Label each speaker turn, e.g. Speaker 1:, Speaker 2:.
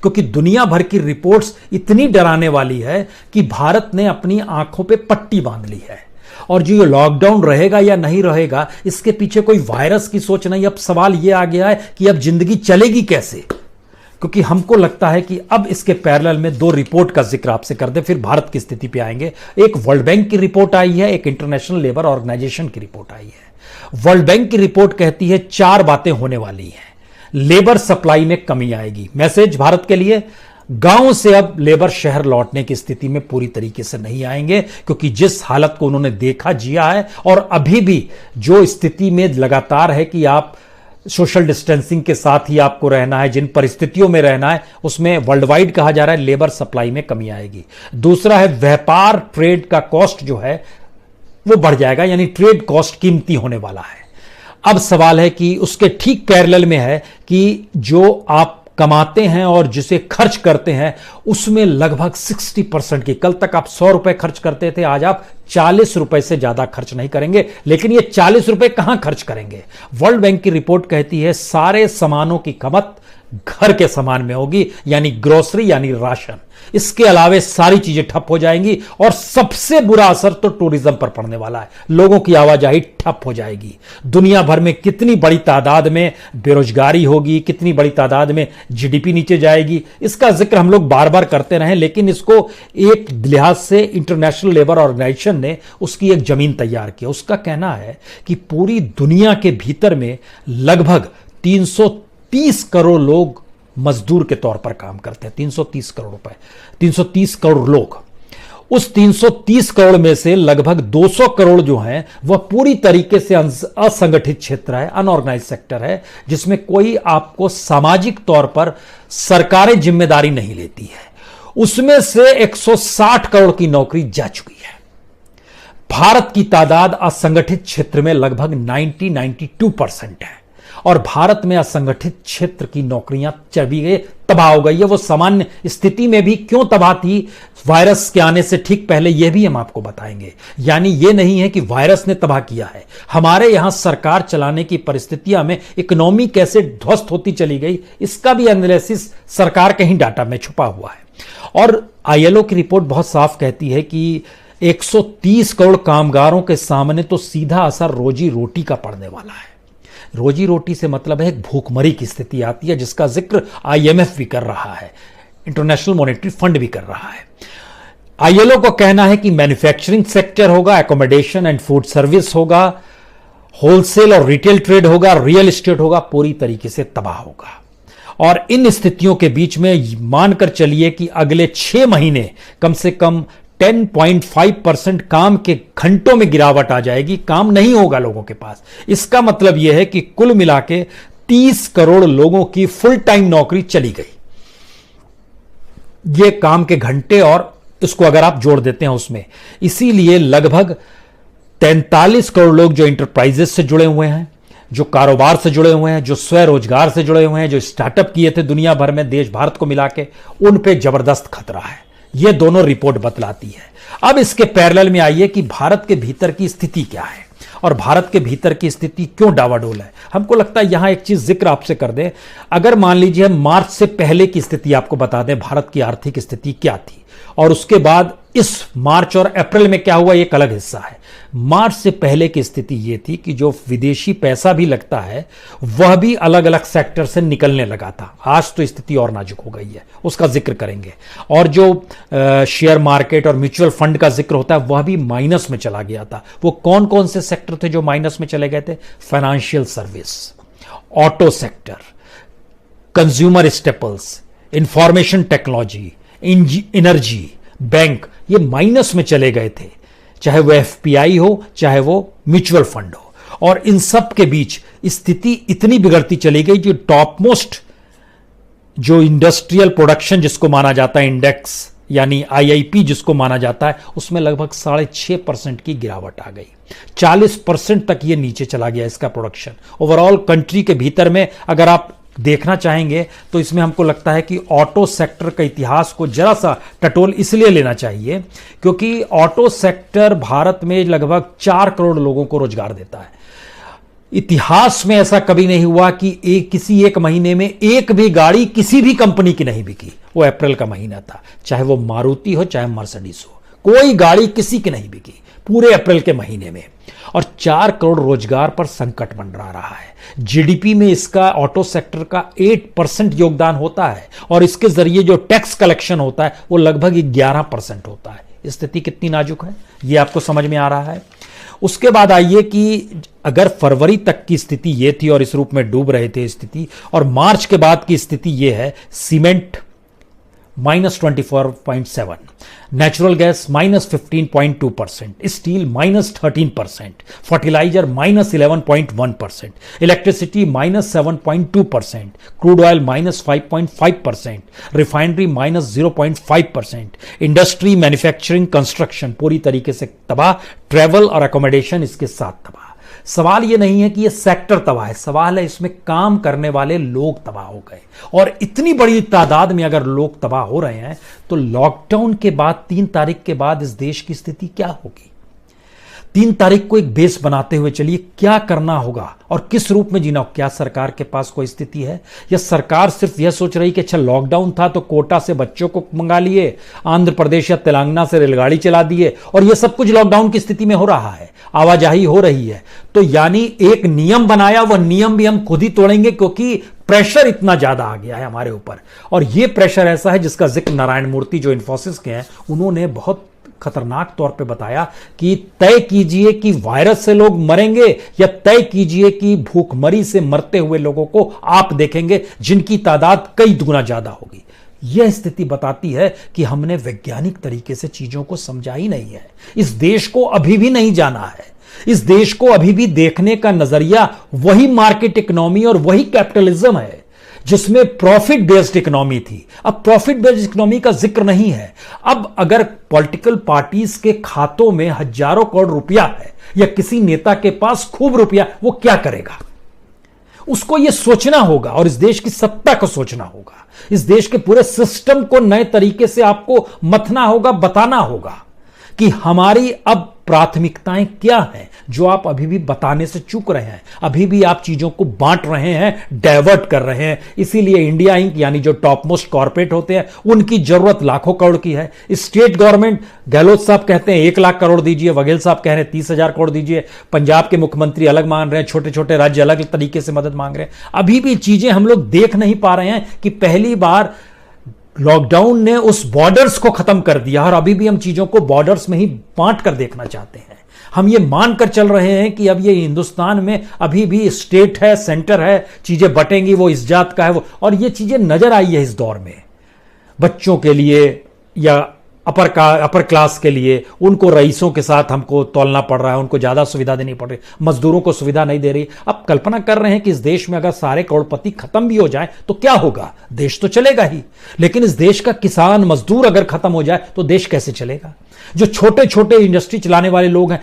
Speaker 1: क्योंकि दुनिया भर की रिपोर्ट्स इतनी डराने वाली है कि भारत ने अपनी आंखों पे पट्टी बांध ली है। और जो ये लॉकडाउन रहेगा या नहीं रहेगा, इसके पीछे कोई वायरस की सोच नहीं। अब सवाल ये आ गया है कि अब जिंदगी चलेगी कैसे, क्योंकि हमको लगता है कि अब इसके पैरेलल में दो रिपोर्ट का जिक्र आपसे कर दे, फिर भारत की स्थिति पे आएंगे। एक वर्ल्ड बैंक की रिपोर्ट आई है, एक इंटरनेशनल लेबर ऑर्गेनाइजेशन की रिपोर्ट आई है। वर्ल्ड बैंक की रिपोर्ट कहती है 4 बातें होने वाली हैं। लेबर सप्लाई में कमी आएगी। मैसेज भारत के लिए, गांव से अब लेबर शहर लौटने की स्थिति में पूरी तरीके से नहीं आएंगे, क्योंकि जिस हालत को उन्होंने देखा, जिया है, और अभी भी जो स्थिति में लगातार है कि आप सोशल डिस्टेंसिंग के साथ ही आपको रहना है, जिन परिस्थितियों में रहना है, उसमें वर्ल्ड वाइड कहा जा रहा है लेबर सप्लाई में कमी आएगी। दूसरा है व्यापार, ट्रेड का कॉस्ट जो है वो बढ़ जाएगा, यानी ट्रेड कॉस्ट कीमती होने वाला है। अब सवाल है कि उसके ठीक पैरेलल में है कि जो आप कमाते हैं और जिसे खर्च करते हैं उसमें लगभग 60% की, कल तक आप 100 रुपए खर्च करते थे, आज आप 40 रुपए से ज्यादा खर्च नहीं करेंगे। लेकिन ये 40 रुपए कहां खर्च करेंगे? वर्ल्ड बैंक की रिपोर्ट कहती है सारे सामानों की खपत घर के सामान में होगी, यानी ग्रोसरी, यानी राशन। इसके अलावे सारी चीजें ठप हो जाएंगी और सबसे बुरा असर तो टूरिज्म पर पड़ने वाला है। लोगों की आवाजाही ठप हो जाएगी। दुनिया भर में कितनी बड़ी तादाद में बेरोजगारी होगी, कितनी बड़ी तादाद में जीडीपी नीचे जाएगी, इसका जिक्र हम लोग बार बार करते रहे, लेकिन इसको एक लिहाज से इंटरनेशनल लेबर ऑर्गेनाइजेशन ने उसकी एक जमीन तैयार की। उसका कहना है कि पूरी दुनिया के भीतर में लगभग 330 करोड़ लोग मजदूर के तौर पर काम करते हैं। 330 करोड़ रुपए, 330 करोड़ लोग। उस 330 करोड़ में से लगभग 200 करोड़ जो हैं वह पूरी तरीके से असंगठित क्षेत्र है, अनऑर्गेनाइज सेक्टर है, जिसमें कोई आपको सामाजिक तौर पर सरकारें जिम्मेदारी नहीं लेती है। उसमें से 160 करोड़ की नौकरी जा चुकी है। भारत की तादाद असंगठित क्षेत्र में लगभग 92% है और भारत में असंगठित क्षेत्र की नौकरियां चली गई, तबाह हो गई है। वो सामान्य स्थिति में भी क्यों तबाह थी वायरस के आने से ठीक पहले, यह भी हम आपको बताएंगे। यानी यह नहीं है कि वायरस ने तबाह किया है, हमारे यहां सरकार चलाने की परिस्थितियां में इकोनॉमी कैसे ध्वस्त होती चली गई, इसका भी एनालिसिस सरकार के ही डाटा में छुपा हुआ है। और आईएलओ की रिपोर्ट बहुत साफ कहती है कि 130 करोड़ कामगारों के सामने तो सीधा असर रोजी रोटी का पड़ने वाला है। रोजी रोटी से मतलब है भूखमरी की स्थिति आती है, जिसका जिक्र आईएमएफ भी कर रहा है, इंटरनेशनल मॉनेटरी फंड भी कर रहा है। आईएलओ को कहना है कि मैन्युफैक्चरिंग सेक्टर होगा, एकोमोडेशन एंड फूड सर्विस होगा, होलसेल और रिटेल ट्रेड होगा, रियल एस्टेट होगा, पूरी तरीके से तबाह होगा। और इन स्थितियों के बीच में मानकर चलिए कि अगले 6 महीने कम से कम 10.5% काम के घंटों में गिरावट आ जाएगी, काम नहीं होगा लोगों के पास। इसका मतलब यह है कि कुल मिला के 30 करोड़ लोगों की फुल टाइम नौकरी चली गई। यह काम के घंटे और इसको अगर आप जोड़ देते हैं उसमें, इसीलिए लगभग 43 करोड़ लोग जो इंटरप्राइजेस से जुड़े हुए हैं, जो कारोबार से जुड़े हुए हैं, जो स्वरोजगार से जुड़े हुए हैं, जो स्टार्टअप किए थे दुनिया भर में, देश भारत को मिला के, उन पे जबरदस्त खतरा है। यह दोनों रिपोर्ट बतलाती है। अब इसके पैरेलल में आइए कि भारत के भीतर की स्थिति क्या है और भारत के भीतर की स्थिति क्यों डावाडोल है। हमको लगता है यहां एक चीज जिक्र आपसे कर दें। अगर मान लीजिए मार्च से पहले की स्थिति आपको बता दें, भारत की आर्थिक स्थिति क्या थी, और उसके बाद इस मार्च और अप्रैल में क्या हुआ, एक अलग हिस्सा है। मार्च से पहले की स्थिति यह थी कि जो विदेशी पैसा भी लगता है वह भी अलग अलग सेक्टर से निकलने लगा था। आज तो स्थिति और नाजुक हो गई है, उसका जिक्र करेंगे। और जो शेयर मार्केट और म्यूचुअल फंड का जिक्र होता है वह भी माइनस में चला गया था। वो कौन कौन से सेक्टर थे जो माइनस में चले गए थे? Financial service, auto sector, consumer staples, information technology, energy, bank, ये माइनस में चले गए थे, चाहे वो एफपीआई हो, चाहे वो म्यूचुअल फंड हो। और इन सब के बीच स्थिति इतनी बिगड़ती चली गई, जो टॉप मोस्ट जो इंडस्ट्रियल प्रोडक्शन जिसको माना जाता है इंडेक्स, यानी आईआईपी जिसको माना जाता है, उसमें लगभग 6.5% की गिरावट आ गई। 40% तक ये नीचे चला गया इसका प्रोडक्शन। ओवरऑल कंट्री के भीतर में अगर आप देखना चाहेंगे तो इसमें हमको लगता है कि ऑटो सेक्टर का इतिहास को जरा सा टटोल इसलिए लेना चाहिए क्योंकि ऑटो सेक्टर भारत में लगभग 4 करोड़ लोगों को रोजगार देता है। इतिहास में ऐसा कभी नहीं हुआ कि किसी एक महीने में एक भी गाड़ी किसी भी कंपनी की नहीं बिकी। वो अप्रैल का महीना था, चाहे वो मारुति हो चाहे मर्सिडीज हो, कोई गाड़ी किसी की नहीं बिकी पूरे अप्रैल के महीने में। और 4 करोड़ रोजगार पर संकट मंडरा रहा है। जीडीपी में इसका ऑटो सेक्टर का 8% योगदान होता है और इसके जरिए जो टैक्स कलेक्शन होता है वो लगभग 11% होता है। स्थिति कितनी नाजुक है ये आपको समझ में आ रहा है। उसके बाद आइए कि अगर फरवरी तक की स्थिति ये थी और इस रूप में डूब रहे थे स्थिति, और मार्च के बाद की स्थिति ये है, cement -24.7, natural gas -15.2%, steel -13%, fertiliser -11.1%, electricity -7.2%, crude oil -5.5%, refinery -0.5%, industry, manufacturing, construction पूरी तरीके से तबाह, ट्रैवल और अकोमोडेशन इसके साथ तबाह। सवाल यह नहीं है कि यह सेक्टर तबाह है, सवाल है इसमें काम करने वाले लोग तबाह हो गए। और इतनी बड़ी तादाद में अगर लोग तबाह हो रहे हैं तो लॉकडाउन के बाद 3 तारीख के बाद इस देश की स्थिति क्या होगी? 3 तारीख को एक बेस बनाते हुए चलिए क्या करना होगा और किस रूप में जीना। क्या सरकार के पास कोई स्थिति है, या सरकार सिर्फ यह सोच रही कि अच्छा लॉकडाउन था तो कोटा से बच्चों को मंगा लिए, आंध्र प्रदेश या तेलंगाना से रेलगाड़ी चला दिए और यह सब कुछ लॉकडाउन की स्थिति में हो रहा है, आवाजाही हो रही है, तो यानी एक नियम बनाया, वह नियम भी हम खुद ही तोड़ेंगे क्योंकि प्रेशर इतना ज्यादा आ गया है हमारे ऊपर। और यह प्रेशर ऐसा है जिसका जिक्र नारायण मूर्ति जो इन्फोसिस के हैं उन्होंने बहुत खतरनाक तौर पे बताया कि तय कीजिए कि वायरस से लोग मरेंगे या तय कीजिए कि भूखमरी से मरते हुए लोगों को आप देखेंगे जिनकी तादाद कई गुना ज्यादा होगी। यह स्थिति बताती है कि हमने वैज्ञानिक तरीके से चीजों को समझा ही नहीं है। इस देश को अभी भी नहीं जाना है। इस देश को अभी भी देखने का नजरिया वही मार्केट इकोनॉमी और वही कैपिटलिज्म है जिसमें प्रॉफिट बेस्ड इकोनॉमी थी। अब प्रॉफिट बेस्ड इकोनॉमी का जिक्र नहीं है। अब अगर पॉलिटिकल पार्टीज के खातों में हजारों करोड़ रुपया है या किसी नेता के पास खूब रुपया, वो क्या करेगा? उसको यह सोचना होगा और इस देश की सत्ता को सोचना होगा। इस देश के पूरे सिस्टम को नए तरीके से आपको मथना होगा, बताना होगा कि हमारी अब प्राथमिकताएं क्या हैं, जो आप अभी भी बताने से चूक रहे हैं। अभी भी आप चीजों को बांट रहे हैं, डाइवर्ट कर रहे हैं। इसीलिए इंडिया इंक यानी जो टॉप मोस्ट कॉर्पोरेट होते हैं उनकी जरूरत लाखों करोड़ की है। स्टेट गवर्नमेंट, गहलोत साहब कहते हैं 1 लाख करोड़ दीजिए, बघेल साहब कह रहे हैं 30,000 करोड़ दीजिए, पंजाब के मुख्यमंत्री अलग मांग रहे हैं, छोटे छोटे राज्य अलग तरीके से मदद मांग रहे हैं। अभी भी चीजें हम लोग देख नहीं पा रहे हैं कि पहली बार लॉकडाउन ने उस बॉर्डर्स को खत्म कर दिया और अभी भी हम चीजों को बॉर्डर्स में ही बांट कर देखना चाहते हैं। हम ये मानकर चल रहे हैं कि अब ये हिंदुस्तान में अभी भी स्टेट है, सेंटर है, चीजें बटेंगी, वो इस जात का है वो, और ये चीजें नजर आई है इस दौर में। बच्चों के लिए या अपर क्लास के लिए उनको रईसों के साथ हमको तोलना पड़ रहा है, उनको ज्यादा सुविधा देनी पड़ रही, मजदूरों को सुविधा नहीं दे रही। अब कल्पना कर रहे हैं कि इस देश में अगर सारे करोड़पति खत्म भी हो जाए तो क्या होगा? देश तो चलेगा ही, लेकिन इस देश का किसान मजदूर अगर खत्म हो जाए तो देश कैसे चलेगा? जो छोटे छोटे इंडस्ट्री चलाने वाले लोग हैं